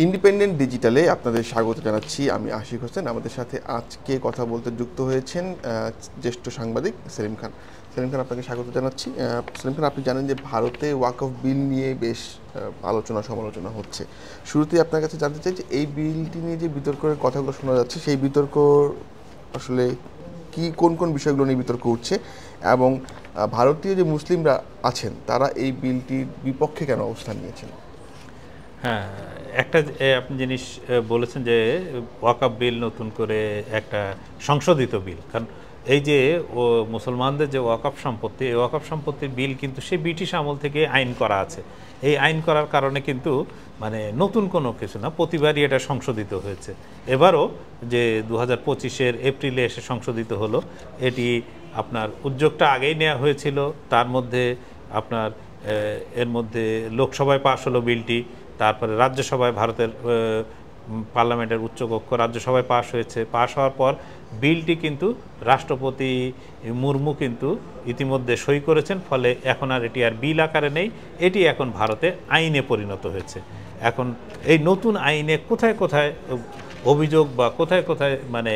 Independent ডিজিটালে আপনাদের স্বাগত জানাচ্ছি। আমি আশিক হোসেন। আমাদের সাথে আজকে কথা বলতে যুক্ত হয়েছেন জ্যেষ্ঠ সাংবাদিক সেলিম খান। সেলিম খান, আপনাকে স্বাগত জানাচ্ছি। সেলিম খান, আপনি জানেন যে ভারতে ওয়াকফ বিল নিয়ে বেশ আলোচনা সমালোচনা হচ্ছে। শুরুতেই আপনার কাছে জানতে চাই যে এই বিলটি নিয়ে যে বিতর্কের কথাগুলো শোনা যাচ্ছে, সেই বিতর্ক আসলে কোন কোন বিষয়গুলো নিয়ে বিতর্ক উঠছে, এবং ভারতীয় যে মুসলিমরা আছেন তারা এই বিলটির বিপক্ষে কেন অবস্থান নিয়েছেন? হ্যাঁ, একটা আপনি জিনিস বলেছেন যে ওয়াকফ বিল নতুন করে একটা সংশোধিত বিল। কারণ এই যে মুসলমানদের যে ওয়াকফ সম্পত্তি, এই ওয়াকফ সম্পত্তির বিল কিন্তু সেই ব্রিটিশ আমল থেকে আইন করা আছে। এই আইন করার কারণে কিন্তু মানে নতুন কোনো কিছু না, প্রতিবারই এটা সংশোধিত হয়েছে। এবারও যে 2025-এর এপ্রিলে এসে সংশোধিত হলো। এটি আপনার উদ্যোগটা আগেই নেওয়া হয়েছিল, তার মধ্যে আপনার এর মধ্যে লোকসভায় পাশ হলো বিলটি, তারপরে রাজ্যসভায় ভারতের পার্লামেন্টের উচ্চকক্ষ রাজ্যসভায় পাশ হয়েছে। পাশ হওয়ার পর বিলটি কিন্তু রাষ্ট্রপতি মুর্মু কিন্তু ইতিমধ্যে সই করেছেন, ফলে এখন আর এটি আর বিল আকারে নেই, এটি এখন ভারতে আইনে পরিণত হয়েছে। এখন এই নতুন আইনে কোথায় কোথায় অভিযোগ বা কোথায় কোথায় মানে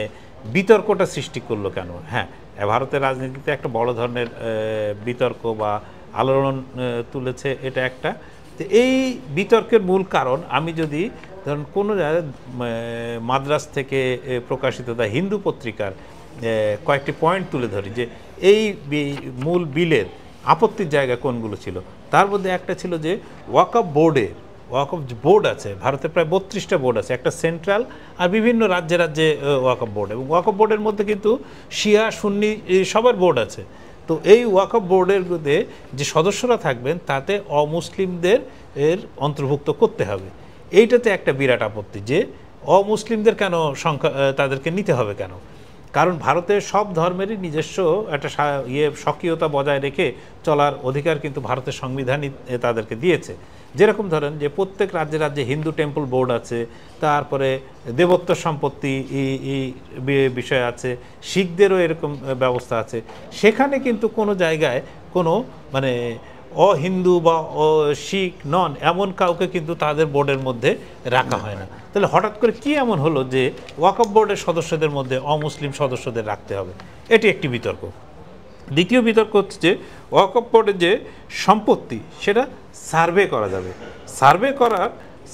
বিতর্কটা সৃষ্টি করলো কেন? হ্যাঁ, ভারতের রাজনীতিতে একটা বড় ধরনের বিতর্ক বা আলোড়ন তুলেছে, এটা একটা। তো এই বিতর্কের মূল কারণ, আমি যদি ধরুন কোনো মাদ্রাজ থেকে প্রকাশিত দ্য হিন্দু পত্রিকার কয়েকটি পয়েন্ট তুলে ধরি যে এই মূল বিলের আপত্তির জায়গা কোনগুলো ছিল, তার মধ্যে একটা ছিল যে ওয়াকফ বোর্ড আছে ভারতে, প্রায় 32টা বোর্ড আছে, একটা সেন্ট্রাল আর বিভিন্ন রাজ্যে রাজ্যে ওয়াকফ বোর্ড, এবং ওয়াকফ বোর্ডের মধ্যে কিন্তু শিয়া সুন্নি সবার বোর্ড আছে। তো এই ওয়াকফ বোর্ডের মধ্যে যে সদস্যরা থাকবেন তাতে অমুসলিমদের অন্তর্ভুক্ত করতে হবে। এইটাতে একটা বিরাট আপত্তি যে অমুসলিমদের কেন সংখ্যা তাদেরকে নিতে হবে কেন? কারণ ভারতের সব ধর্মেরই নিজস্ব একটা স্বকীয়তা বজায় রেখে চলার অধিকার কিন্তু ভারতের সংবিধানই তাদেরকে দিয়েছে। যেরকম ধরেন যে প্রত্যেক রাজ্যে রাজ্যে হিন্দু টেম্পল বোর্ড আছে, তারপরে দেবত্ব সম্পত্তি বিষয় আছে, শিখদেরও এরকম ব্যবস্থা আছে। সেখানে কিন্তু কোনো জায়গায় কোনো মানে অহিন্দু বা শিখ নন এমন কাউকে কিন্তু তাদের বোর্ডের মধ্যে রাখা হয় না। তাহলে হঠাৎ করে কি এমন হলো যে ওয়াকফ বোর্ডের সদস্যদের মধ্যে অমুসলিম সদস্যদের রাখতে হবে? এটি একটি বিতর্ক। দ্বিতীয় বিতর্ক হচ্ছে যে ওয়াকফ বোর্ডের যে সম্পত্তি সেটা সার্ভে করা যাবে।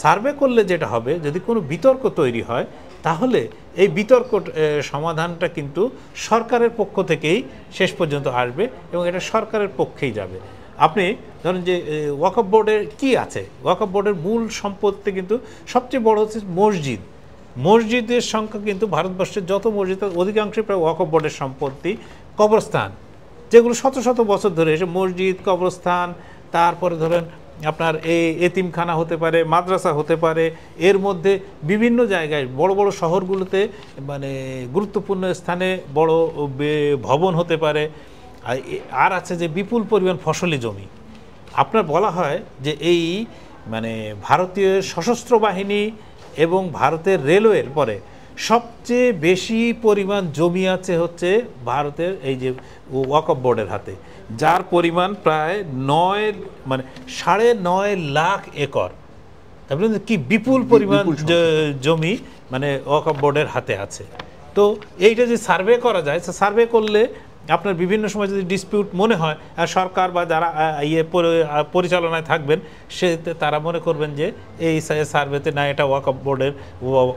সার্ভে করলে যেটা হবে, যদি কোনো বিতর্ক তৈরি হয় তাহলে এই বিতর্ক সমাধানটা কিন্তু সরকারের পক্ষ থেকেই শেষ পর্যন্ত আসবে এবং এটা সরকারের পক্ষেই যাবে। আপনি ধরেন যে ওয়াকফ বোর্ডের কি আছে, ওয়াকফ বোর্ডের মূল সম্পত্তি কিন্তু সবচেয়ে বড় হচ্ছে মসজিদের সংখ্যা কিন্তু ভারতবর্ষের যত মসজিদ অধিকাংশই প্রায় ওয়াকফ বোর্ডের সম্পত্তি। কবরস্থান, যেগুলো শত শত বছর ধরে এসে মসজিদ, কবরস্থান, তারপরে ধরেন আপনার এই এতিমখানা হতে পারে, মাদ্রাসা হতে পারে, এর মধ্যে বিভিন্ন জায়গায় বড় বড় শহরগুলোতে মানে গুরুত্বপূর্ণ স্থানে বড় ভবন হতে পারে। আর আছে যে বিপুল পরিমাণ ফসলি জমি। আপনার বলা হয় যে এই মানে ভারতীয় সশস্ত্র বাহিনী এবং ভারতের রেলওয়ের পরে সবচেয়ে বেশি পরিমাণ জমি আছে হচ্ছে ভারতের এই যে ওয়াকফ বোর্ডের হাতে, যার পরিমাণ প্রায় 9.5 লাখ একর। তারপরে কি বিপুল পরিমাণ জমি মানে ওয়াকফ বোর্ডের হাতে আছে। তো এইটা যে সার্ভে করা যায়, সার্ভে করলে আপনার বিভিন্ন সময় যদি ডিসপিউট মনে হয়, সরকার বা যারা পরিচালনায় থাকবেন তারা মনে করবেন যে এই সার্ভেতে না, এটা ওয়াকফ বোর্ডের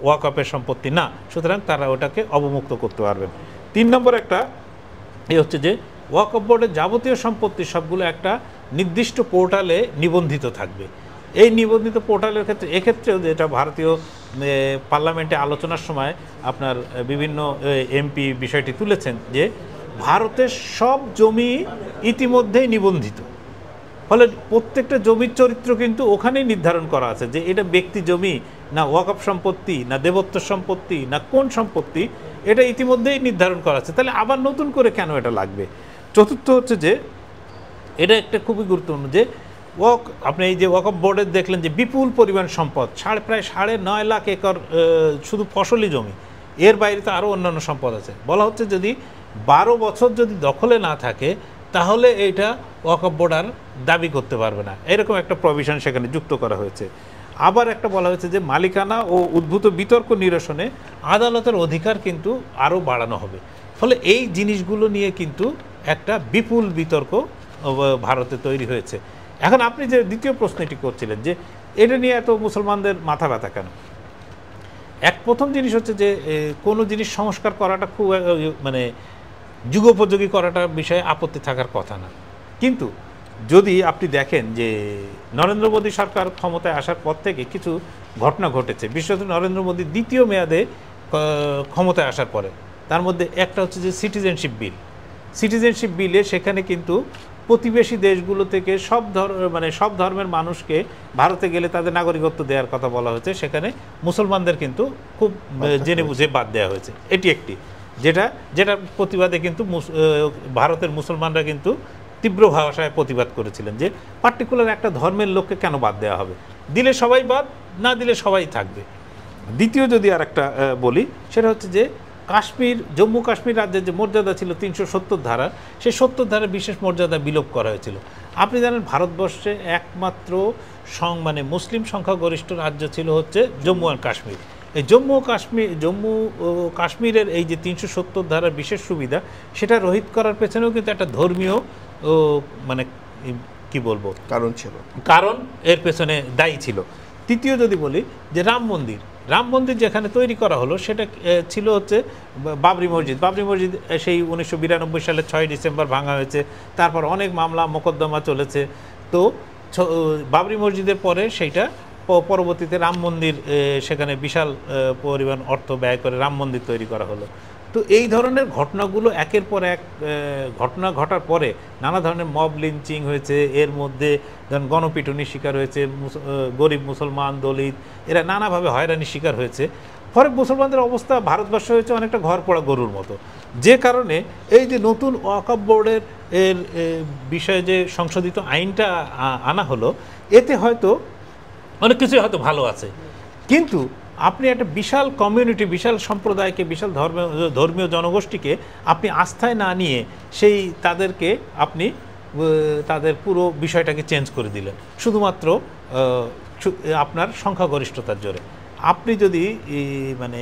ওয়াকফের সম্পত্তি না, সুতরাং তারা ওটাকে অবমুক্ত করতে পারবেন। 3 নম্বর একটা হচ্ছে যে ওয়াকফ বোর্ডের যাবতীয় সম্পত্তি সবগুলো একটা নির্দিষ্ট পোর্টালে নিবন্ধিত থাকবে। এই নিবন্ধিত পোর্টালের ক্ষেত্রে এক্ষেত্রেও যেটা ভারতীয় পার্লামেন্টে আলোচনার সময় আপনার বিভিন্ন এমপি বিষয়টি তুলেছেন যে ভারতের সব জমি ইতিমধ্যেই নিবন্ধিত, ফলে প্রত্যেকটা জমির চরিত্র কিন্তু ওখানেই নির্ধারণ করা আছে যে এটা ব্যক্তি জমি না ওয়াকফ সম্পত্তি না দেবত্ব সম্পত্তি না কোন সম্পত্তি, এটা ইতিমধ্যেই নির্ধারণ করা আছে। তাহলে আবার নতুন করে কেন এটা লাগবে? চতুর্থ হচ্ছে যে এটা একটা খুবই গুরুত্বপূর্ণ যে আপনি এই যে ওয়াকফ বোর্ডের দেখলেন যে বিপুল পরিমাণ সম্পদ, প্রায় 9.5 লাখ একর শুধু ফসলি জমি, এর বাইরে তো আরও অন্যান্য সম্পদ আছে। বলা হচ্ছে যদি 12 বছর যদি দখলে না থাকে তাহলে এইটা ওয়াকফ বোর্ড আর দাবি করতে পারবে না, এরকম একটা প্রভিশন সেখানে যুক্ত করা হয়েছে। আবার একটা বলা হয়েছে যে মালিকানা ও উদ্ভূত বিতর্ক নিরসনে আদালতের অধিকার কিন্তু আরও বাড়ানো হবে। ফলে এই জিনিসগুলো নিয়ে কিন্তু একটা বিপুল বিতর্ক ভারতে তৈরি হয়েছে। এখন আপনি যে দ্বিতীয় প্রশ্নটি করছিলেন যে এটা নিয়ে এত মুসলমানদের মাথা ব্যথা কেন, প্রথম জিনিস হচ্ছে যে কোনো জিনিস সংস্কার করাটা খুব মানে যুগোপযোগী করাটা বিষয়ে আপত্তি থাকার কথা না, কিন্তু যদি আপনি দেখেন যে নরেন্দ্র মোদী সরকার ক্ষমতায় আসার পর থেকে কিছু ঘটনা ঘটেছে, বিশেষত নরেন্দ্র মোদী দ্বিতীয় মেয়াদে ক্ষমতায় আসার পরে, তার মধ্যে একটা হচ্ছে যে সিটিজেনশিপ বিলে সেখানে কিন্তু প্রতিবেশী দেশগুলো থেকে সব ধর্মের মানুষকে ভারতে গেলে তাদের নাগরিকত্ব দেওয়ার কথা বলা হয়েছে, সেখানে মুসলমানদের কিন্তু খুব জেনে বুঝে বাদ দেওয়া হয়েছে। এটি একটি যেটা প্রতিবাদে কিন্তু ভারতের মুসলমানরা কিন্তু তীব্র ভাষায় প্রতিবাদ করেছিলেন যে পার্টিকুলার একটা ধর্মের লোককে কেন বাদ দেওয়া হবে, দিলে সবাই বাদ, না দিলে সবাই থাকবে। দ্বিতীয় যদি আর একটা বলি, সেটা হচ্ছে যে জম্মু কাশ্মীর রাজ্যের যে মর্যাদা ছিল 370 ধারা, সেই 70 ধারার বিশেষ মর্যাদা বিলোপ করা হয়েছিল। আপনি জানেন ভারতবর্ষে একমাত্র মানে মুসলিম সংখ্যাগরিষ্ঠ রাজ্য ছিল হচ্ছে জম্মু আর কাশ্মীর। এই জম্মু কাশ্মীরের এই যে 370 ধারার বিশেষ সুবিধা, সেটা রহিত করার পেছনেও কিন্তু একটা ধর্মীয় মানে কি বলবো কারণ এর পেছনে দায়ী ছিল। তৃতীয় যদি বলি যে রাম মন্দির যেখানে তৈরি করা হলো, সেটা ছিল হচ্ছে বাবরি মসজিদ সেই 1992 সালের 6 ডিসেম্বর ভাঙা হয়েছে। তারপর অনেক মামলা মোকদ্দমা চলেছে। তো বাবরি মসজিদের পরে সেইটা পরবর্তীতে রাম মন্দির, সেখানে বিশাল পরিমাণ অর্থ ব্যয় করে রাম মন্দির তৈরি করা হলো। তো এই ধরনের ঘটনাগুলো একের পর এক ঘটনা ঘটার পরে নানা ধরনের মব লিঞ্চিং হয়েছে, এর মধ্যে ধরেন গণপিটুনির শিকার হয়েছে গরিব মুসলমান, দলিত, এরা নানাভাবে হয়রানির শিকার হয়েছে। ফলে মুসলমানদের অবস্থা ভারতবর্ষ হয়েছে অনেকটা ঘর পোড়া গরুর মতো। যে কারণে এই যে নতুন ওয়াকফ বোর্ডের বিষয়ে যে সংশোধিত আইনটা আনা হলো, এতে হয়তো অনেক কিছুই হয়তো ভালো আছে, কিন্তু আপনি একটা বিশাল কমিউনিটি, বিশাল সম্প্রদায়কে, বিশাল ধর্মীয় জনগোষ্ঠীকে আপনি আস্থায় না নিয়ে তাদেরকে আপনি তাদের পুরো বিষয়টাকে চেঞ্জ করে দিলেন শুধুমাত্র আপনার সংখ্যাগরিষ্ঠতার জোরে। আপনি যদি মানে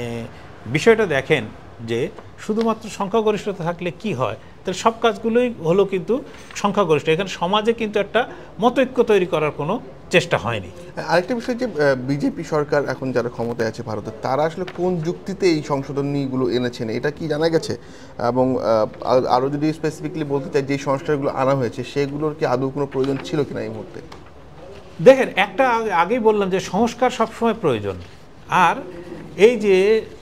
বিষয়টা দেখেন যে শুধুমাত্র সংখ্যাগরিষ্ঠতা থাকলে কি হয়, তাহলে সব কাজগুলোই হলো কিন্তু সংখ্যাগরিষ্ঠ। এখানে সমাজে কিন্তু একটা মতৈক্য তৈরি করার কোনো চেষ্টা হয়নি। আরেকটা বিষয় যে বিজেপি সরকার এখন যারা ক্ষমতায় আছে ভারতে, তারা আসলে কোন যুক্তিতে এই সংশোধনীগুলো এনেছেন এটা কি জানা গেছে? এবং আরও যদি স্পেসিফিকলি বলতে চাই, যে সংস্কারগুলো আনা হয়েছে সেগুলোর কি আদৌ কোনো প্রয়োজন ছিল কিনা এই মুহূর্তে? দেখেন, একটা আগেই বললাম যে সংস্কার সবসময় প্রয়োজন। আর এই যে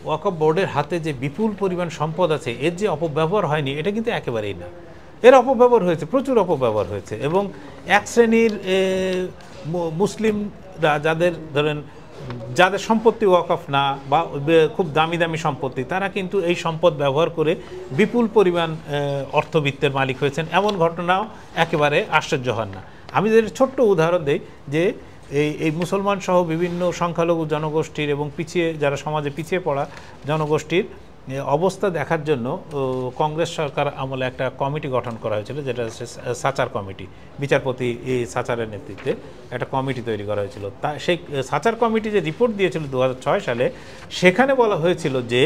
ওয়াকফ বোর্ডের হাতে যে বিপুল পরিমাণ সম্পদ আছে, এর যে অপব্যবহার হয়নি এটা কিন্তু একেবারেই না। এর অপব্যবহার হয়েছে, প্রচুর অপব্যবহার হয়েছে। এবং এক শ্রেণীর মুসলিমরা যাদের সম্পত্তি ওয়াকফ না বা খুব দামি দামি সম্পত্তি, তারা কিন্তু এই সম্পদ ব্যবহার করে বিপুল পরিমাণ অর্থবিত্তের মালিক হয়েছেন। এমন ঘটনাও একেবারে আশ্চর্য হন না। আমি যদি ছোট্ট উদাহরণ দিই যে এই মুসলমান সহ বিভিন্ন সংখ্যালঘু জনগোষ্ঠীর এবং যারা সমাজে পিছিয়ে পড়া জনগোষ্ঠীর অবস্থা দেখার জন্য কংগ্রেস সরকার আমলে একটা কমিটি গঠন করা হয়েছিল, যেটা হচ্ছে সাচার কমিটি। বিচারপতি সাচারের নেতৃত্বে একটা কমিটি তৈরি করা হয়েছিল। সেই সাচার কমিটি যে রিপোর্ট দিয়েছিল 2006 সালে, সেখানে বলা হয়েছিল যে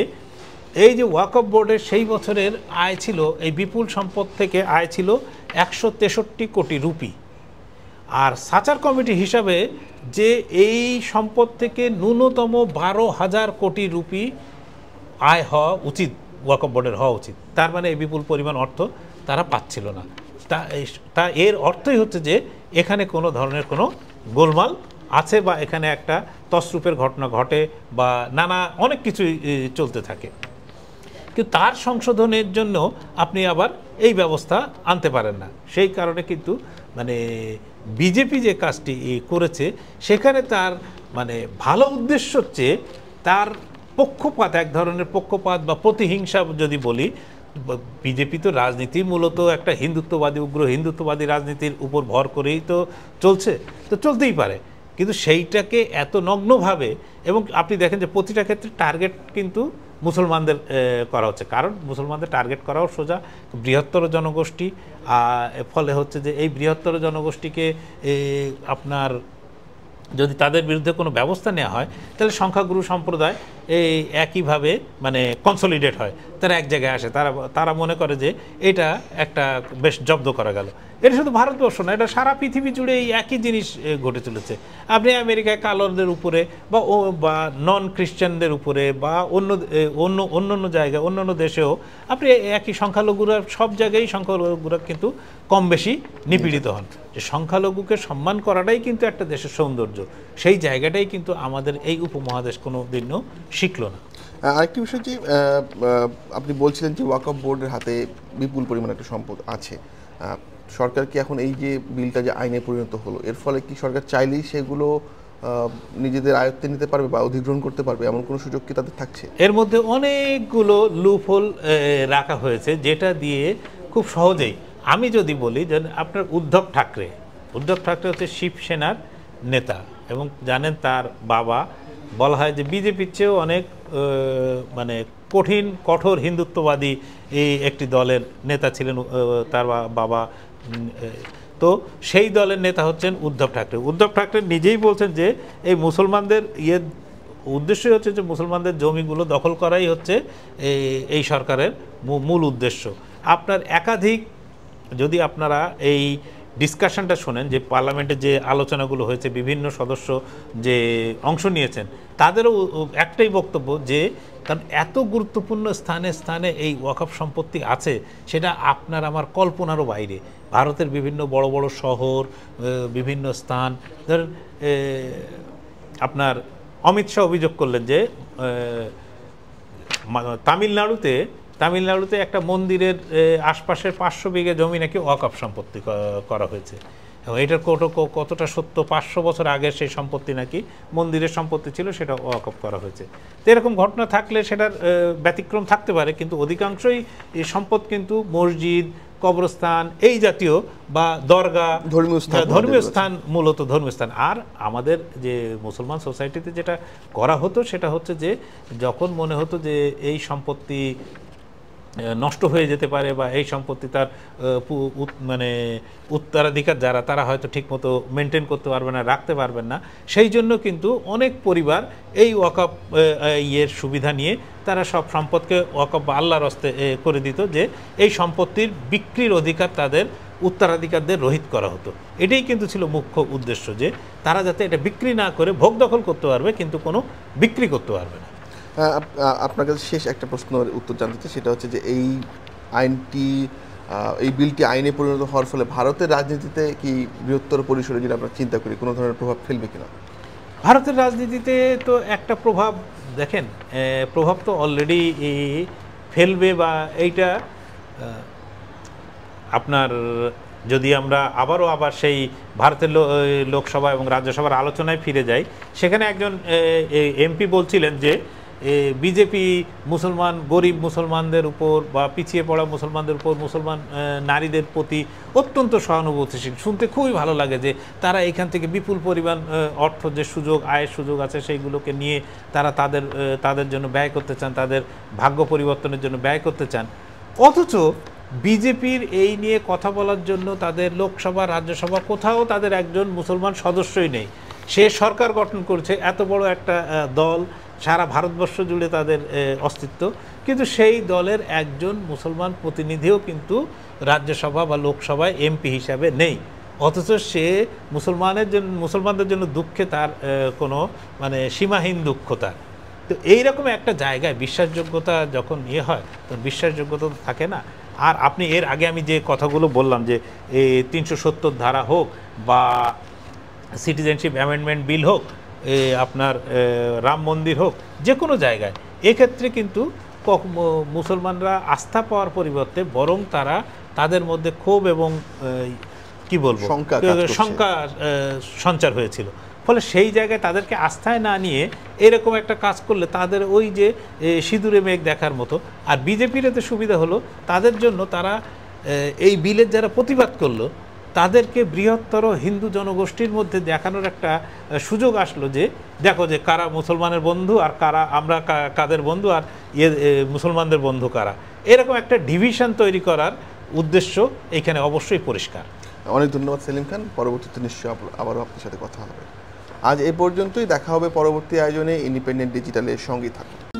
এই যে ওয়াকফ বোর্ডের সেই বছরের আয় ছিল, এই বিপুল সম্পদ থেকে আয় ছিল 163 কোটি রুপি। আর সাচার কমিটি হিসাবে যে এই সম্পদ থেকে ন্যূনতম 12,000 কোটি রুপি আয় হওয়া উচিত, ওয়াকফ বোর্ডের হওয়া উচিত। তার মানে এই বিপুল পরিমাণ অর্থ তারা পাচ্ছিল না। এর অর্থই হচ্ছে যে এখানে কোনো ধরনের কোনো গোলমাল আছে, বা এখানে একটা তসরূপের ঘটনা ঘটে, বা অনেক কিছুই চলতে থাকে। কিন্তু তার সংশোধনের জন্য আপনি আবার এই ব্যবস্থা আনতে পারেন না। সেই কারণে কিন্তু মানে বিজেপি যে কাজটি করেছে, সেখানে তার মানে ভালো উদ্দেশ্য হচ্ছে তার পক্ষপাত, এক ধরনের পক্ষপাত বা প্রতিহিংসা যদি বলি। বিজেপি তো রাজনীতি মূলত একটা উগ্র হিন্দুত্ববাদী রাজনীতির উপর ভর করেই তো চলতেই পারে, কিন্তু সেইটাকে এত নগ্নভাবে, এবং আপনি দেখেন যে প্রতিটা ক্ষেত্রে টার্গেট কিন্তু মুসলমানদের করা হচ্ছে। কারণ মুসলমানদের টার্গেট করাও সোজা, বৃহত্তর জনগোষ্ঠী। ফলে হচ্ছে যে এই বৃহত্তর জনগোষ্ঠীকে আপনার যদি তাদের বিরুদ্ধে কোনো ব্যবস্থা নেওয়া হয় তাহলে সংখ্যাগুরু সম্প্রদায় এই একইভাবে মানে কনসলিডেট হয়, তারা এক জায়গায় আসে, তারা মনে করে যে এটা একটা বেশ জব্দ করা গেল। এটা শুধু ভারতবর্ষ না, এটা সারা পৃথিবী জুড়ে এই একই জিনিস ঘটে চলেছে। আপনি আমেরিকায় কালোদের উপরে বা নন খ্রিস্টানদের উপরে বা অন্য জায়গায় অন্যান্য দেশেও আপনি একই সংখ্যালঘুরা, সব জায়গায় সংখ্যালঘুরা কিন্তু কম বেশি নিপীড়িত হন। যে সংখ্যালঘুকে সম্মান করাটাই কিন্তু একটা দেশের সৌন্দর্য, সেই জায়গাটাই কিন্তু আমাদের এই উপমহাদেশ কোনো দিনও শিখলো না। আরেকটি বিষয় যে আপনি বলছিলেন যে ওয়াকফ বোর্ডের হাতে বিপুল পরিমাণ একটা সম্পদ আছে, সরকার কি এখন এই যে বিলটা যে আইনে পরিণত হলো এর ফলে কি সরকার চাইলেই সেগুলো নিজেদের আয়ত্তে নিতে পারবে বা অধিগ্রহণ করতে পারবে, এমন কোনো সুযোগ কি তাদের থাকছে? এর মধ্যে অনেকগুলো লুপহোল রাখা হয়েছে যেটা দিয়ে খুব সহজেই, আমি যদি বলি যে আপনার উদ্ধব ঠাকরে হচ্ছে শিবসেনার নেতা এবং জানেন তার বাবা বলা হয় যে বিজেপির চেয়েও অনেক মানে কঠোর হিন্দুত্ববাদী এই একটি দলের নেতা ছিলেন তার বাবা। তো সেই দলের নেতা হচ্ছেন উদ্ধব ঠাকরে নিজেই বলছেন যে এই মুসলমানদের উদ্দেশ্যই হচ্ছে যে মুসলমানদের জমিগুলো দখল করাই হচ্ছে এই সরকারের মূল উদ্দেশ্য। আপনার একাধিক, যদি আপনারা এই ডিসকাশনটা শোনেন যে পার্লামেন্টে যে আলোচনাগুলো হয়েছে, বিভিন্ন সদস্য যে অংশ নিয়েছেন, তাদেরও একটাই বক্তব্য যে কারণ এত গুরুত্বপূর্ণ স্থানে স্থানে এই ওয়াকফ সম্পত্তি আছে, সেটা আপনার আমার কল্পনারও বাইরে। ভারতের বিভিন্ন বড় বড় শহর, বিভিন্ন স্থান, ধরেন আপনার অমিত শাহ অভিযোগ করলেন যে তামিলনাড়ুতে একটা মন্দিরের আশপাশের 500 বিঘা জমি নাকি ওয়াকফ সম্পত্তি করা হয়েছে। এবং এটার কতটা সত্য, 500 বছর আগের সেই সম্পত্তি নাকি মন্দিরের সম্পত্তি ছিল, সেটা ওয়াকফ করা হয়েছে। তো এরকম ঘটনা থাকলে সেটার ব্যতিক্রম থাকতে পারে, কিন্তু অধিকাংশই এই সম্পদ কিন্তু মসজিদ, কবরস্থান এই জাতীয় বা দরগা, ধর্মীয় স্থান, মূলত ধর্মীয় স্থান। আর আমাদের যে মুসলমান সোসাইটিতে যেটা করা হতো সেটা হচ্ছে যে যখন মনে হতো যে এই সম্পত্তি নষ্ট হয়ে যেতে পারে বা এই সম্পত্তি তার মানে উত্তরাধিকার যারা, তারা হয়তো ঠিকমতো মেনটেন করতে পারবে না, রাখতে পারবেন না, সেই জন্য কিন্তু অনেক পরিবার এই ওয়াকফ সুবিধা নিয়ে তারা সব সম্পদকে ওয়াকফ বা আল্লাহর হস্তে করে দিত, যে এই সম্পত্তির বিক্রির অধিকার তাদের উত্তরাধিকারদের রহিত করা হতো। এটাই কিন্তু ছিল মুখ্য উদ্দেশ্য, যে তারা যাতে এটা বিক্রি না করে ভোগ দখল করতে পারবে কিন্তু কোনো বিক্রি করতে পারবে না। আপনার কাছে শেষ একটা প্রশ্নের উত্তর জানতে চাই, সেটা হচ্ছে যে এই বিলটি আইনে পরিণত হওয়ার ফলে ভারতের রাজনীতিতে কি বৃহত্তর পরিসরে যদি আমরা চিন্তা করি কোনো ধরনের প্রভাব ফেলবে কিনা? ভারতের রাজনীতিতে তো একটা প্রভাব, দেখেন প্রভাব তো অলরেডি ফেলবে, বা এইটা আপনার যদি আমরা আবার সেই ভারতের লোকসভা এবং রাজ্যসভার আলোচনায় ফিরে যাই, সেখানে একজন এমপি বলছিলেন যে বিজেপি গরিব মুসলমানদের উপর বা পিছিয়ে পড়া মুসলমানদের উপর, মুসলমান নারীদের প্রতি অত্যন্ত সহানুভূতিশীল। শুনতে খুবই ভালো লাগে যে তারা এখান থেকে বিপুল পরিমাণ অর্থ, যে আয়ের সুযোগ আছে সেইগুলোকে নিয়ে তারা তাদের জন্য ব্যয় করতে চান, তাদের ভাগ্য পরিবর্তনের জন্য ব্যয় করতে চান। অথচ বিজেপির এই নিয়ে কথা বলার জন্য তাদের লোকসভা, রাজ্যসভা কোথাও তাদের একজন মুসলমান সদস্যই নেই। সে সরকার গঠন করছে, এত বড় একটা দল, সারা ভারতবর্ষ জুড়ে তাদের অস্তিত্ব, কিন্তু সেই দলের একজন মুসলমান প্রতিনিধিও কিন্তু রাজ্যসভা বা লোকসভায় এমপি হিসাবে নেই। অথচ সে মুসলমানদের জন্য দুঃখে তার কোনো মানে সীমাহীন দুঃখ তার। তো এইরকম একটা জায়গায় বিশ্বাসযোগ্যতা যখন হয়, তখন বিশ্বাসযোগ্যতা থাকে না। আর আপনি এর আগে আমি যে কথাগুলো বললাম, যে 370 ধারা হোক বা সিটিজেনশিপ অ্যামেন্ডমেন্ট বিল হোক, আপনার রাম মন্দির হোক, যে কোনো জায়গায় এক্ষেত্রে কিন্তু মুসলমানরা আস্থা পাওয়ার পরিবর্তে বরং তাদের মধ্যে ক্ষোভ এবং কি বলবো শঙ্কা সঞ্চার হয়েছিল। ফলে সেই জায়গায় তাদেরকে আস্থায় না নিয়ে এরকম একটা কাজ করলে তাদের ওই যে সিঁদুরে মেঘ দেখার মতো। আর বিজেপির এতে সুবিধা হলো, তাদের জন্য তারা এই বিলের যারা প্রতিবাদ করলো তাদেরকে বৃহত্তর হিন্দু জনগোষ্ঠীর মধ্যে দেখানোর একটা সুযোগ আসলো, যে দেখো যে কারা মুসলমানের বন্ধু আর আমরা কাদের বন্ধু, আর মুসলমানদের বন্ধু কারা। এরকম একটা ডিভিশন তৈরি করার উদ্দেশ্য এখানে অবশ্যই পরিষ্কার। অনেক ধন্যবাদ সেলিম খান। পরবর্তীতে নিশ্চয়ই আবারও আপনার সাথে কথা হবে। আজ এ পর্যন্তই, দেখা হবে পরবর্তী আয়োজনে। ইন্ডিপেন্ডেন্ট ডিজিটালের সঙ্গেই থাকুন।